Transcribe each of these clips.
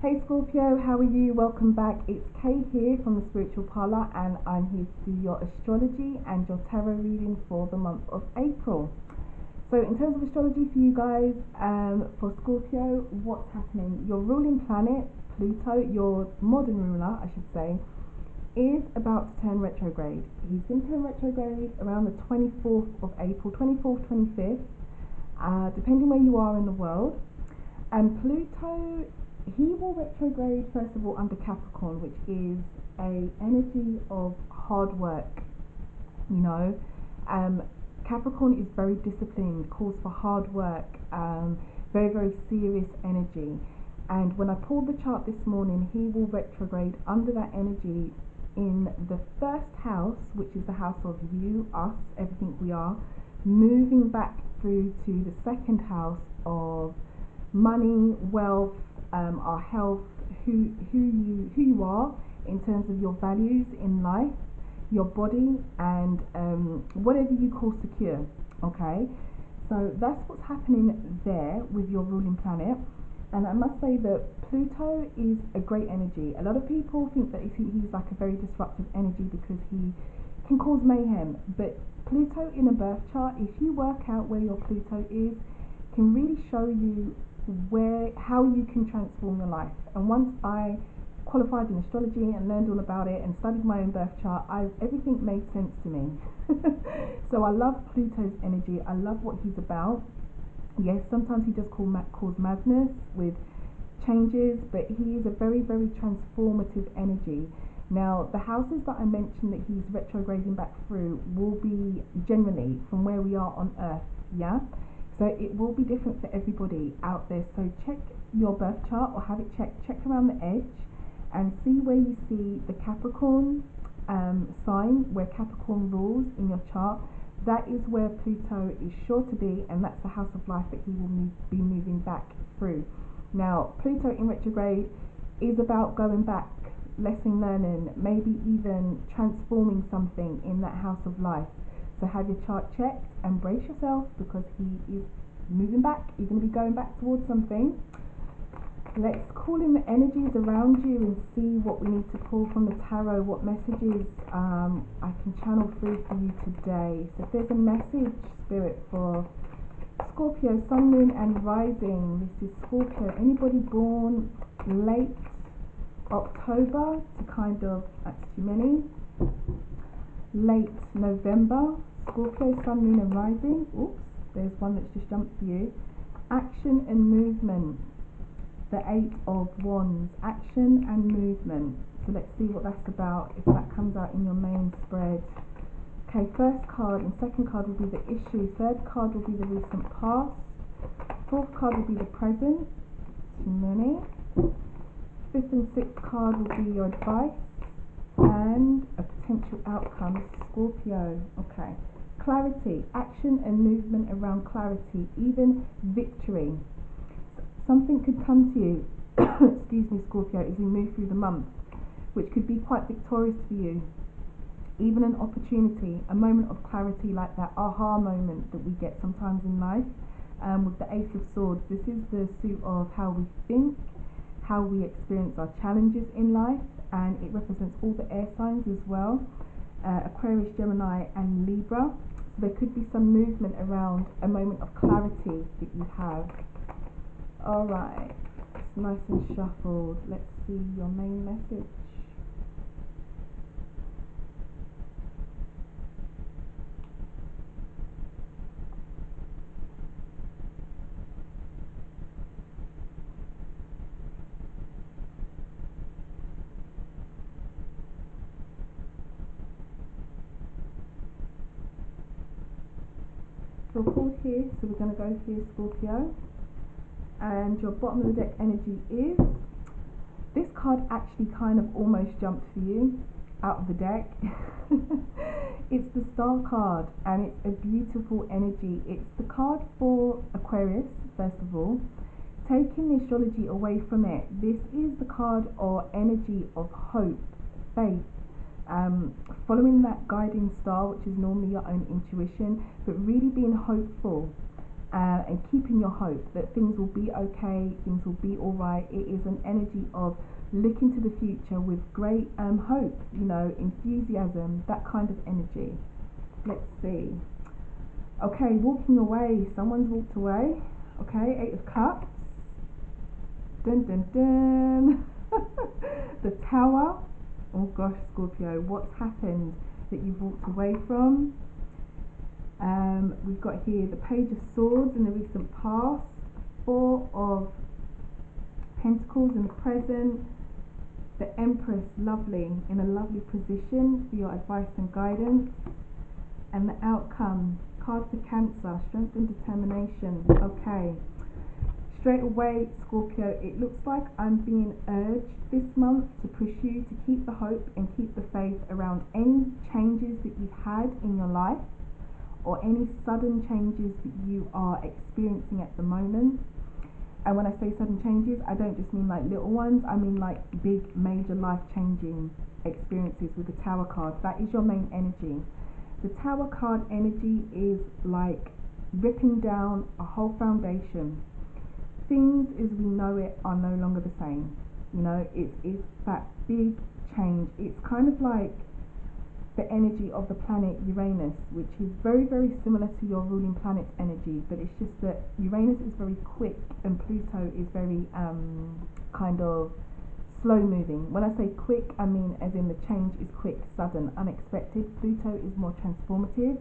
Hey Scorpio, how are you? Welcome back. It's Kay here from the Spiritual Parlour, and I'm here to do your astrology and your tarot reading for the month of April. So in terms of astrology for you guys, for Scorpio, what's happening? Your ruling planet, Pluto, your modern ruler, I should say, is about to turn retrograde. He's going to turn retrograde around the 24th of April, 24th, 25th, depending where you are in the world. And Pluto, he will retrograde first of all under Capricorn, which is a energy of hard work. You know, Capricorn is very disciplined, calls for hard work, very very serious energy. And when I pulled the chart this morning, he will retrograde under that energy in the first house, which is the house of you, us, everything we are, moving back through to the second house of money, wealth, our health, who you are in terms of your values in life, your body, and whatever you call secure. Okay, so that's what's happening there with your ruling planet. And I must say that Pluto is a great energy. A lot of people think that he's like a very disruptive energy because he can cause mayhem, but Pluto in a birth chart, if you work out where your Pluto is, can really show you how you can transform your life. And once I qualified in astrology and learned all about it and studied my own birth chart, everything made sense to me. So I love Pluto's energy. I love what he's about. Yes, sometimes he does cause madness with changes, but he is a very very transformative energy. Now the houses that I mentioned that he's retrograding back through will be generally from where we are on Earth. Yeah, so it will be different for everybody out there. So check your birth chart or have it check around the edge and see where you see the Capricorn sign, where Capricorn rules in your chart. That is where Pluto is sure to be, and that's the house of life that he will be moving back through. Now Pluto in retrograde is about going back, lesson learning, maybe even transforming something in that house of life. So have your chart checked and brace yourself, because he is moving back. You're going to be going back towards something. Let's call in the energies around you and see what we need to pull from the tarot, what messages I can channel through for you today. So if there's a message, Spirit, for Scorpio, Sun, Moon and Rising. This is Scorpio. Anybody born late October to kind of, that's too many, late November, Scorpio, Sun, Moon and Rising. Oops, there's one that's just jumped for you. Action and movement. The Eight of Wands. Action and movement. So let's see what that's about, if that comes out in your main spread. Okay, first card and second card will be the issue. Third card will be the recent past. Fourth card will be the present. Too many. Fifth and sixth card will be your advice and a potential outcome. Scorpio. Okay. Clarity, action and movement around clarity, even victory. Something could come to you, excuse me, Scorpio, as we move through the month, which could be quite victorious for you. Even an opportunity, a moment of clarity, like that aha moment that we get sometimes in life. With the Ace of Swords, this is the suit of how we think, how we experience our challenges in life, and it represents all the air signs as well, Aquarius, Gemini and Libra. So there could be some movement around a moment of clarity that you have. Alright, it's nice and shuffled. Let's see your main message. So we're called here, so we're going to go here, Scorpio. And your bottom of the deck energy is, this card actually kind of almost jumped for you out of the deck. It's the Star card, and it's a beautiful energy. It's the card for Aquarius, first of all. Taking the astrology away from it, this is the card or energy of hope, faith, following that guiding star, which is normally your own intuition, but really being hopeful. and keeping your hope that things will be okay, things will be all right. It is an energy of looking to the future with great hope, enthusiasm, that kind of energy. Let's see. Okay, walking away. Someone's walked away. Okay, 8 of Cups. Dun dun dun. The Tower. Oh gosh, Scorpio, what's happened that you've walked away from? We've got here the Page of Swords in the recent past, 4 of Pentacles in the present, the Empress, lovely, in a lovely position for your advice and guidance, and the outcome, card for Cancer, strength and determination. Okay, straight away, Scorpio, it looks like I'm being urged this month to push you to keep the hope and keep the faith around any changes that you've had in your life, or any sudden changes that you are experiencing at the moment. And when I say sudden changes, I don't just mean like little ones, I mean like big, major life-changing experiences with the Tower card. That is your main energy. The Tower card energy is like ripping down a whole foundation. Things as we know it are no longer the same. It's that big change. It's kind of like the energy of the planet Uranus, which is very, very similar to your ruling planet's energy, but it's just that Uranus is very quick and Pluto is very kind of slow moving. When I say quick, I mean as in the change is quick, sudden, unexpected. Pluto is more transformative.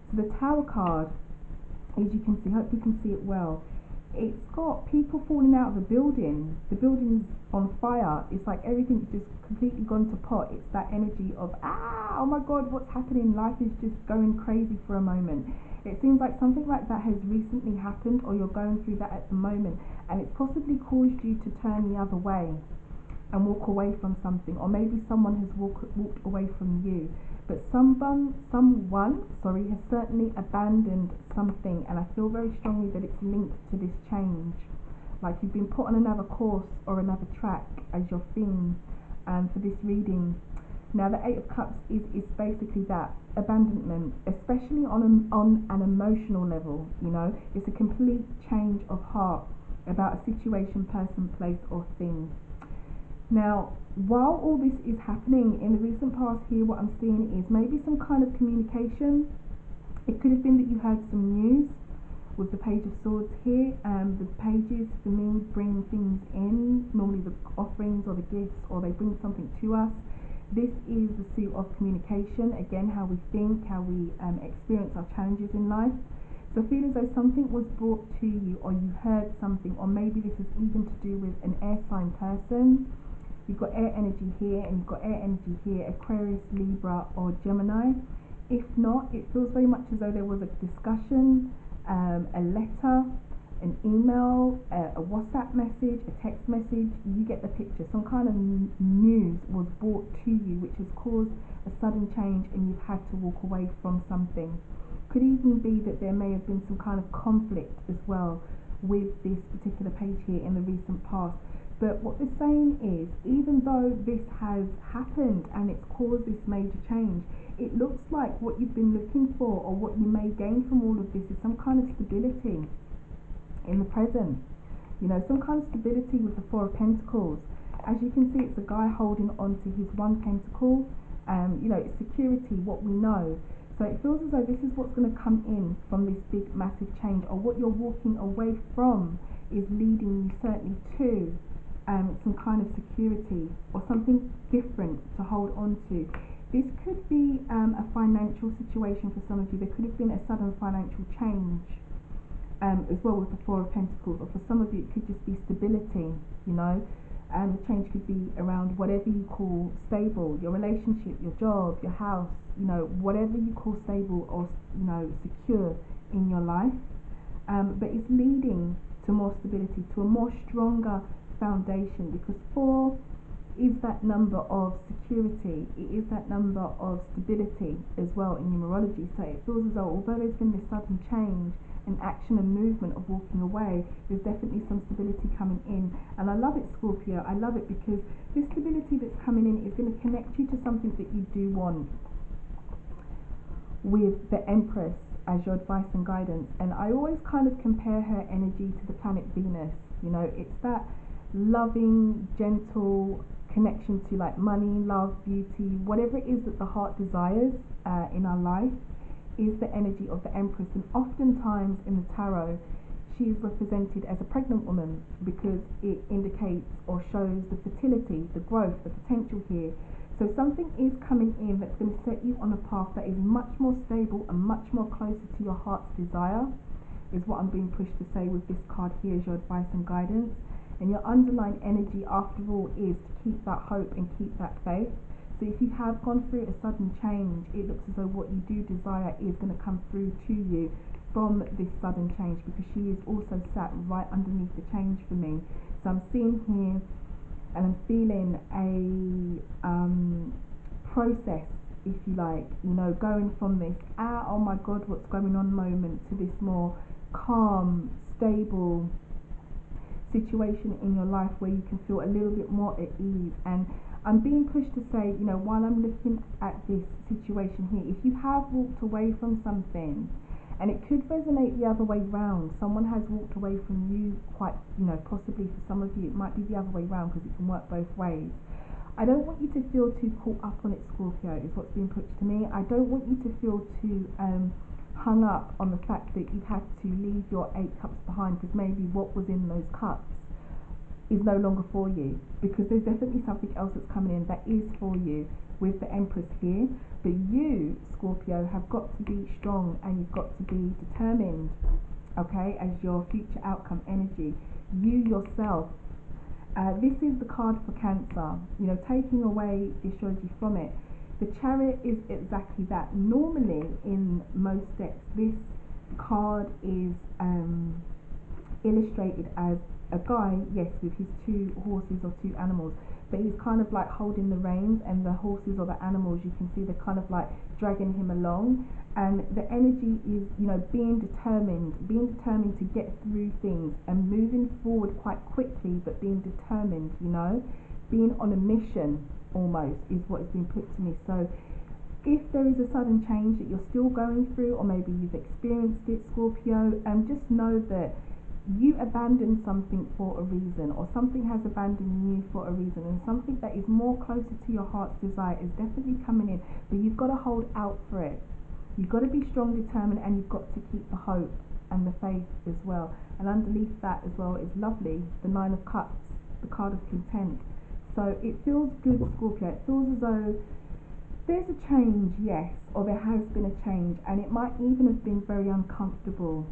So the Tower card, as you can see, hopefully you can see it well, it's got people falling out of a building. The building's on fire. It's like everything's just completely gone to pot. It's that energy of, oh my God, what's happening? Life is just going crazy for a moment. It seems like something like that has recently happened, or you're going through that at the moment, and it's possibly caused you to turn the other way and walk away from something, or maybe someone has walked away from you. But someone has certainly abandoned something, and I feel very strongly that it's linked to this change. Like you've been put on another course or another track as your theme for this reading. Now the 8 of Cups is basically that, abandonment, especially on an emotional level. It's a complete change of heart about a situation, person, place or thing. Now, while all this is happening in the recent past here, what I'm seeing is maybe some kind of communication. It could have been that you heard some news with the Page of Swords here. The pages for me bring things in, normally the offerings or the gifts, or they bring something to us. This is the suit of communication, again, how we think, how we experience our challenges in life. So feel as though something was brought to you, or you heard something, or maybe this is even to do with an air sign person. You've got air energy here and you've got air energy here, Aquarius, Libra or Gemini. If not, it feels very much as though there was a discussion, a letter, an email, a WhatsApp message, a text message. You get the picture. Some kind of news was brought to you which has caused a sudden change and you've had to walk away from something. Could even be that there may have been some kind of conflict as well with this particular page here in the recent past. But what they're saying is, even though this has happened and it's caused this major change, it looks like what you've been looking for, or what you may gain from all of this, is some kind of stability in the present. Some kind of stability with the 4 of Pentacles. As you can see, it's a guy holding on to his 1 pentacle. It's security, what we know. So it feels as though this is what's going to come in from this big, massive change, or what you're walking away from is leading you certainly to some kind of security or something different to hold on to. This could be a financial situation for some of you. There could have been a sudden financial change as well with the 4 of Pentacles, or for some of you it could just be stability. The change could be around whatever you call stable, your relationship, your job, your house, whatever you call stable or secure in your life, but it's leading to more stability, to a more stronger foundation, because 4 is that number of security, it is that number of stability as well in numerology. So it feels as though, although there's been this sudden change and action and movement of walking away, there's definitely some stability coming in. And I love it, Scorpio, I love it, because this stability that's coming in is going to connect you to something that you do want. With the Empress, as your advice and guidance. And I always kind of compare her energy to the planet Venus. You know, it's that loving, gentle connection to like money, love, beauty, whatever it is that the heart desires in our life is the energy of the Empress. And oftentimes in the tarot, she is represented as a pregnant woman because it indicates or shows the fertility, the growth, the potential here. So something is coming in that's going to set you on a path that is much more stable and much more closer to your heart's desire, is what I'm being pushed to say with this card here as your advice and guidance. And your underlying energy, after all, is to keep that hope and keep that faith. So if you have gone through a sudden change, it looks as though what you do desire is going to come through to you from this sudden change, because she is also sat right underneath the change for me. So I'm seeing here and I'm feeling a process, if you like, you know, going from this oh my god what's going on moment to this more calm, stable situation in your life where you can feel a little bit more at ease. And I'm being pushed to say, you know, while I'm looking at this situation here, if you have walked away from something, and it could resonate the other way round, someone has walked away from you quite, you know, possibly for some of you it might be the other way round, because it can work both ways. I don't want you to feel too caught up on it, Scorpio, is what's being put to me. I don't want you to feel too hung up on the fact that you've had to leave your 8 cups behind, because maybe what was in those cups is no longer for you, because there's definitely something else that's coming in that is for you with the Empress here. But you, Scorpio, have got to be strong and you've got to be determined, okay, as your future outcome energy. You yourself, this is the card for Cancer, you know, taking away the astrology from it. The Chariot is exactly that. Normally in most decks this card is illustrated as a guy, yes, with his 2 horses or 2 animals, but he's kind of like holding the reins, and the horses or the animals, you can see they're kind of like dragging him along. And the energy is, you know, being determined to get through things and moving forward quite quickly, but being determined, you know, being on a mission almost is what is being put to me. So if there is a sudden change that you're still going through, or maybe you've experienced it, Scorpio, just know that you abandoned something for a reason, or something has abandoned you for a reason, and something that is more closer to your heart's desire is definitely coming in. But you've got to hold out for it. You've got to be strong, determined, and you've got to keep the hope and the faith as well. And underneath that as well is lovely, the 9 of Cups, the card of content. So it feels good, Scorpio. It feels as though there's a change, yes, or there has been a change, and it might even have been very uncomfortable.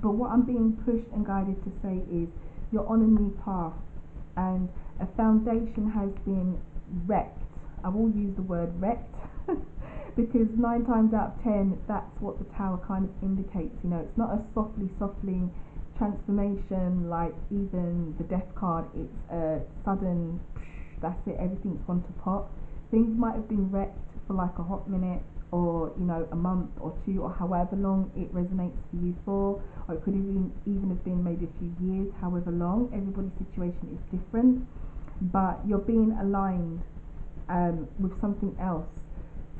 But what I'm being pushed and guided to say is you're on a new path, and a foundation has been wrecked. I will use the word wrecked because 9 times out of 10 that's what the Tower kind of indicates. You know, it's not a softly transformation like even the Death card. It's a sudden, that's it, everything's gone to pot. Things might have been wrecked for like a hot minute, or you know, a month or 2, or however long it resonates for you for, or it could even have been maybe a few years, however long. Everybody's situation is different, but you're being aligned with something else.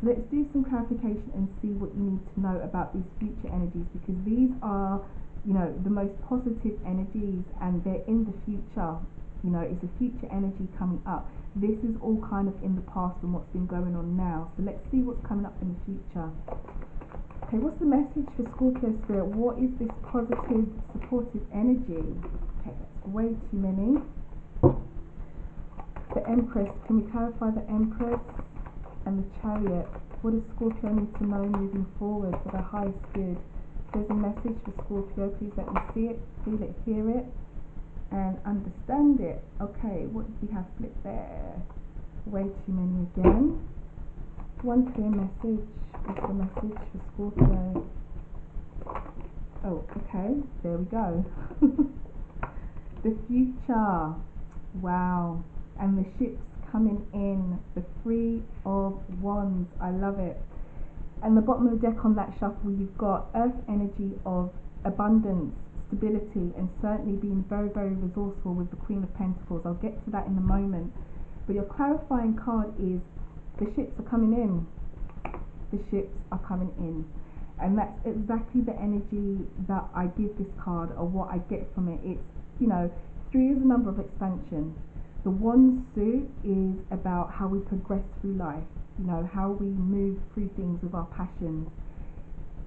So let's do some clarification and see what you need to know about these future energies, because these are, you know, the most positive energies, and they're in the future. You know, it's a future energy coming up. This is all kind of in the past and what's been going on now. So let's see what's coming up in the future. Okay, what's the message for Scorpio Spirit? What is this positive, supportive energy? Okay, that's way too many. The Empress. Can we clarify the Empress and the Chariot? What does Scorpio need to know moving forward for the highest good? If there's a message for Scorpio, please let me see it, feel it, hear it, and understand it. Okay, what did we have flipped there? Way too many again. One clear message. What's the message for Scorpio? Oh, okay, there we go. The future. Wow. And the ships coming in. The 3 of Wands. I love it. And the bottom of the deck on that shuffle, you've got earth energy of abundance, stability, and certainly being very, very resourceful with the Queen of Pentacles. I'll get to that in a moment. But your clarifying card is the ships are coming in. The ships are coming in. And that's exactly the energy that I give this card, or what I get from it. It's, you know, 3 is a number of expansion. The Wands suit is about how we progress through life, you know, how we move through things with our passions.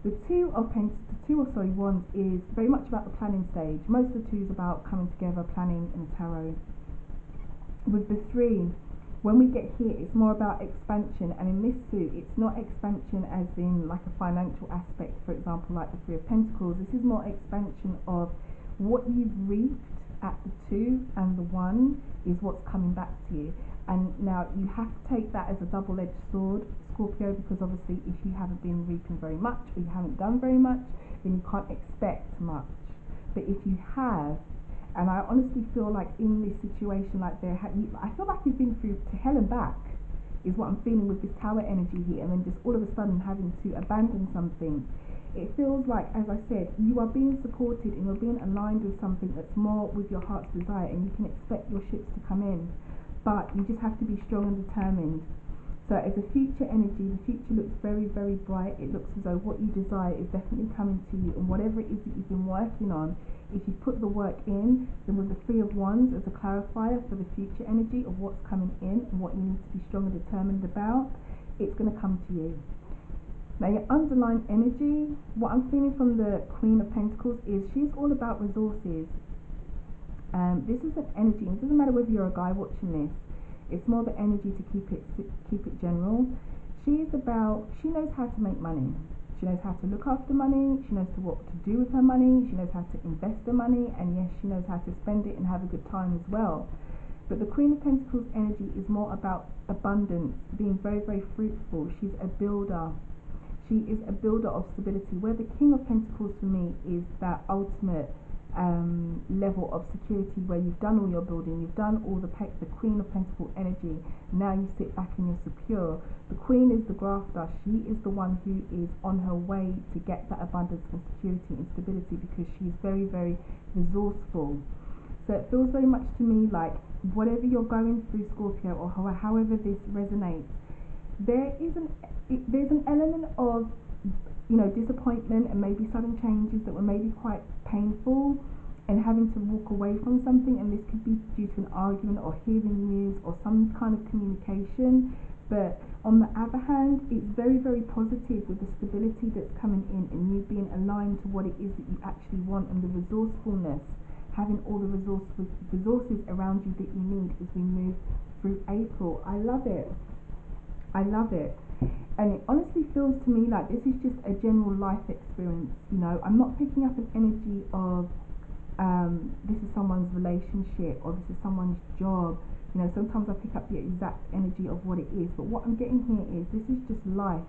The Wands is very much about the planning stage. Most of the 2 is about coming together, planning in the tarot. With the 3, when we get here, it's more about expansion, and in this suit, it's not expansion as in like a financial aspect, for example, like the 3 of Pentacles. This is more expansion of what you've reaped at the 2 and the 1 is what's coming back to you. And now you have to take that as a double-edged sword, Scorpio, because obviously if you haven't been reaping very much, or you haven't done very much, then you can't expect much. But if you have, and I honestly feel like in this situation, like I feel like you've been through to hell and back, is what I'm feeling with this Tower energy here, and then just all of a sudden having to abandon something. It feels like, as I said, you are being supported and you're being aligned with something that's more with your heart's desire, and you can expect your ships to come in, but you just have to be strong and determined. So as a future energy, the future looks very, very bright. It looks as though what you desire is definitely coming to you, and whatever it is that you've been working on, if you put the work in, then with the 3 of Wands as a clarifier for the future energy of what's coming in and what you need to be strong and determined about, it's going to come to you. Now your underlying energy, what I'm feeling from the Queen of Pentacles is she's all about resources. This is an energy, and it doesn't matter whether you're a guy watching this, it's more the energy to keep it general. She knows how to make money. She knows how to look after money. She knows what to do with her money. She knows how to invest the money, and yes, she knows how to spend it and have a good time as well. But the Queen of Pentacles energy is more about abundance, being very, very fruitful. She's a builder. She is a builder of stability, where the King of Pentacles for me is that ultimate level of security, where you've done all your building, you've done all the Queen of Pentacles energy, now you sit back and you're secure. The Queen is the grafter. She is the one who is on her way to get that abundance and security and stability, because she's very, very resourceful. So it feels very much to me like whatever you're going through, Scorpio, or however this resonates, there's an element of, you know, disappointment and maybe sudden changes that were maybe quite painful, and having to walk away from something, and this could be due to an argument or hearing news or some kind of communication. But on the other hand, it's very, very positive with the stability that's coming in, and you being aligned to what it is that you actually want, and the resourcefulness, having all the resources around you that you need as we move through April. I love it. I love it. And it honestly feels to me like this is just a general life experience. You know, I'm not picking up an energy of this is someone's relationship, or this is someone's job. You know, sometimes I pick up the exact energy of what it is, but what I'm getting here is this is just life.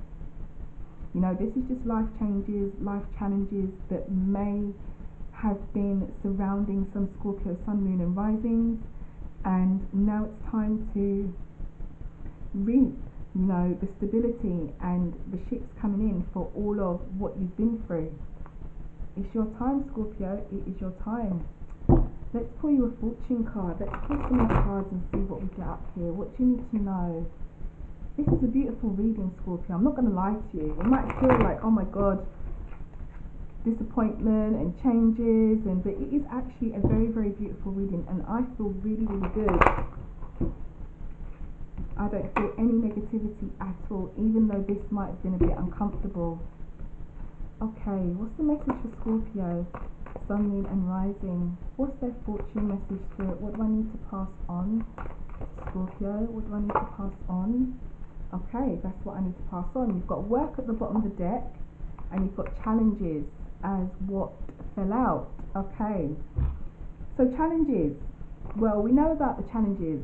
You know, this is just life changes, life challenges that may have been surrounding some Scorpio sun, moon and risings, and now it's time to reap, you know, the stability and the ships coming in for all of what you've been through. It's your time, Scorpio. It is your time. Let's pull you a fortune card. Let's pull some more cards and see what we get up here. What do you need to know? This is a beautiful reading, Scorpio. I'm not going to lie to you. You might feel like, oh my God, disappointment and changes, but it is actually a very, very beautiful reading, and I feel really, really good. I don't feel any negativity at all, even though this might have been a bit uncomfortable. Okay, what's the message for Scorpio, sun, moon and rising? What's their fortune message to it? What do I need to pass on? Scorpio, what do I need to pass on? Okay, that's what I need to pass on. You've got work at the bottom of the deck, and you've got challenges as what fell out. Okay, so challenges. Well, we know about the challenges.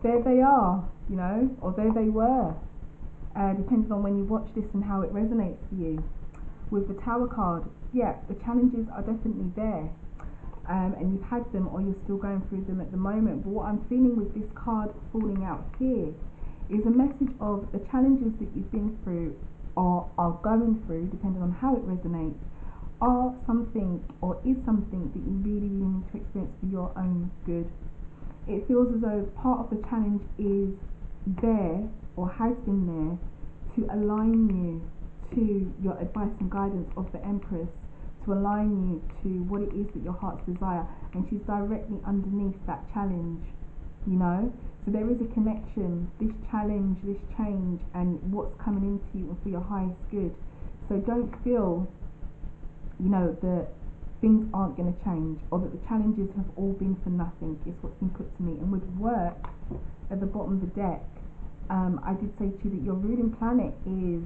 There they are, you know, or there they were, depending on when you watch this and how it resonates for you. With the Tower card, yeah, the challenges are definitely there, and you've had them, or you're still going through them at the moment. But what I'm feeling with this card falling out here is a message of the challenges that you've been through, or are going through, depending on how it resonates, are something, or is something that you really, really need to experience for your own good. It feels as though part of the challenge is there, or has been there, to align you to your advice and guidance of the Empress to align you to what it is that your heart's desire, and she's directly underneath that challenge, you know. So there is a connection, this challenge, this change, and what's coming into you for your highest good. So don't feel, you know, that things aren't going to change, or that the challenges have all been for nothing, is what's been put to me. And with work at the bottom of the deck, I did say to you that your ruling planet is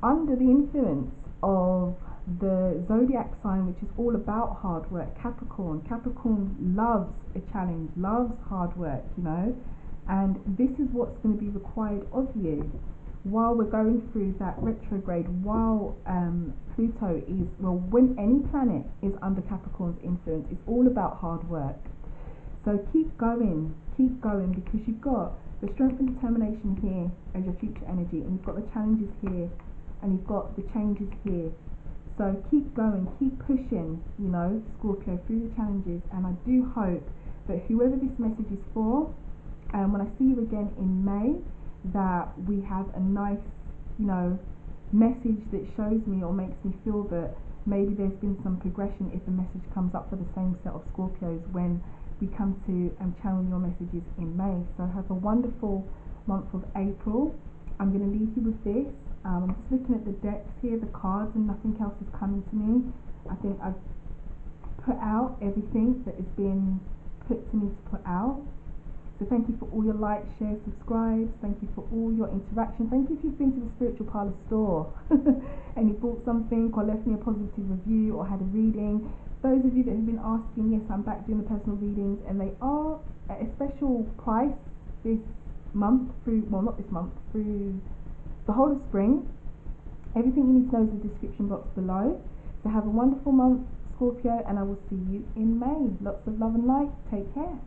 under the influence of the zodiac sign, which is all about hard work, Capricorn. Capricorn loves a challenge, loves hard work, you know, and this is what's going to be required of you while we're going through that retrograde, while Pluto is, well, when any planet is under Capricorn's influence, it's all about hard work. So keep going, because you've got the strength and determination here as your future energy, and you've got the challenges here, and you've got the changes here. So keep going, keep pushing, you know, Scorpio, through the challenges. And I do hope that whoever this message is for, when I see you again in May, that we have a nice, you know, message that shows me or makes me feel that maybe there's been some progression if the message comes up for the same set of Scorpios when we come to channel your messages in May. So have a wonderful month of April. I'm going to leave you with this. I'm just looking at the decks here, the cards, and nothing else is coming to me. I think I've put out everything that has been put to me to put out. So thank you for all your likes, shares, subscribes. Thank you for all your interaction. Thank you if you've been to the Spiritual Parlour store and you bought something or left me a positive review or had a reading. Those of you that have been asking, yes, I'm back doing the personal readings, and they are at a special price this month through, well, not this month, through the whole of spring. Everything you need to know is in the description box below. So have a wonderful month, Scorpio, and I will see you in May. Lots of love and light. Take care.